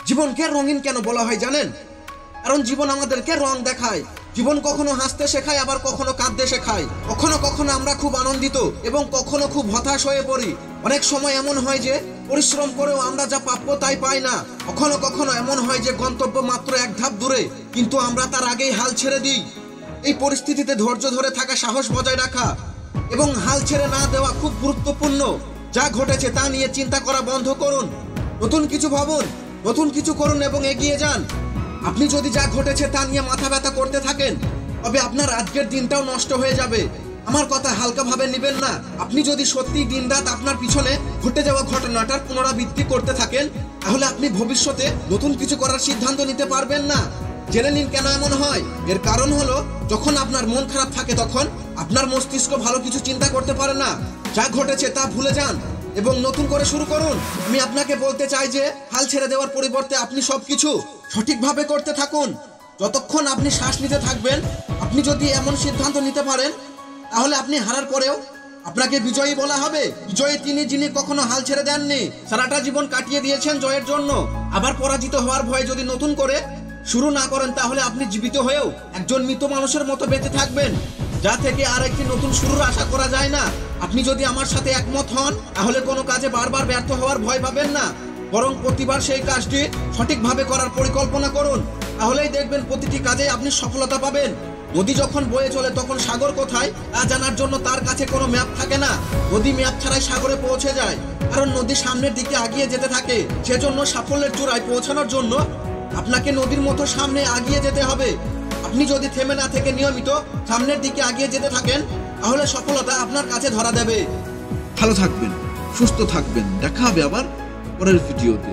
জীবনকে রঙিন কেন বলা হয় জানেন? কারণ জীবন আমাদেরকে রং দেখায়। জীবন কখনো হাসতে শেখায়, আবার কখনো কাঁদতে শেখায়। কখনো কখনো আমরা খুব আনন্দিত এবং কখনো খুব হতাশ হয়ে পড়ি। অনেক সময় এমন হয় যে পরিশ্রম করেও আমরা যা প্রাপ্য তাই পাই না। কখনো কখনো এমন হয় যে গন্তব্য মাত্র এক ধাপ দূরে, কিন্তু আমরা তার আগেই হাল ছেড়ে দিই। এই পরিস্থিতিতে ধৈর্য ধরে থাকা, সাহস বজায় রাখা এবং হাল ছেড়ে না দেওয়া খুব গুরুত্বপূর্ণ। যা ঘটেছে তা নিয়ে চিন্তা করা বন্ধ করুন, নতুন কিছু ভাবুন, নতুন কিছু করুন এবং এগিয়ে যান। আপনি যদি যা ঘটেছে তা নিয়ে মাথা ব্যথা করতে থাকেন, তবে আপনার আজকের দিনটাও নষ্ট হয়ে যাবে। আমার কথা হালকাভাবে নেবেন না। আপনি যদি সত্যি দিনরাত আপনার পিছনে ঘটে যাওয়া ঘটনাটার পুনরাবৃত্তি করতে থাকেন, তাহলে আপনি ভবিষ্যতে নতুন কিছু করার সিদ্ধান্ত নিতে পারবেন না। জেনে নিন কেন এমন হয়। এর কারণ হলো, যখন আপনার মন খারাপ থাকে তখন আপনার মস্তিষ্ক ভালো কিছু চিন্তা করতে পারে না। যা ঘটেছে তা ভুলে যান এবং নতুন করে শুরু করুন। আমি আপনাকে বলতে চাই যে হাল ছেড়ে দেওয়ার পরিবর্তে আপনি সবকিছু সঠিকভাবে করতে থাকুন। যতক্ষণ আপনি শ্বাস নিতে থাকবেন, আপনি যদি এমন সিদ্ধান্ত নিতে পারেন, তাহলে আপনি হারার পরেও আপনাকে বিজয়ী বলা হবে। বিজয়ী তিনি, যিনি কখনো হাল ছেড়ে দেননি, সারাটা জীবন কাটিয়ে দিয়েছেন জয়ের জন্য। আবার পরাজিত হওয়ার ভয়ে যদি নতুন করে শুরু না করেন, তাহলে আপনি জীবিত হয়েও একজন মৃত মানুষের মতো বেঁচে থাকবেন, যা থেকে আর একটি নতুন শুরুর আশা করা যায় না। আপনি যদি আমার সাথে একমত হন, তাহলে কোনো কাজে বারবার ব্যর্থ হওয়ার ভয় পাবেন না, বরং প্রতিবার সেই কাজটি সঠিকভাবে করার পরিকল্পনা করুন। তাহলেই দেখবেন প্রতিটি কাজে আপনি সফলতা পাবেন। নদী যখন বয়ে চলে তখন সাগর কোথায় তা জানার জন্য তার কাছে কোনো ম্যাপ থাকে না। নদী ম্যাপ ছাড়াই সাগরে পৌঁছে যায়, কারণ নদী সামনের দিকে এগিয়ে যেতে থাকে। সেজন্য সাফল্যের চূড়ায় পৌঁছানোর জন্য আপনাকে নদীর মতো সামনে এগিয়ে যেতে হবে। আপনি যদি থেমে না থেকে নিয়মিত সামনের দিকে এগিয়ে যেতে থাকেন, তাহলে সফলতা আপনার কাছে ধরা দেবে। ভালো থাকবেন, সুস্থ থাকবেন। দেখা হবে আবার পরের ভিডিওতে।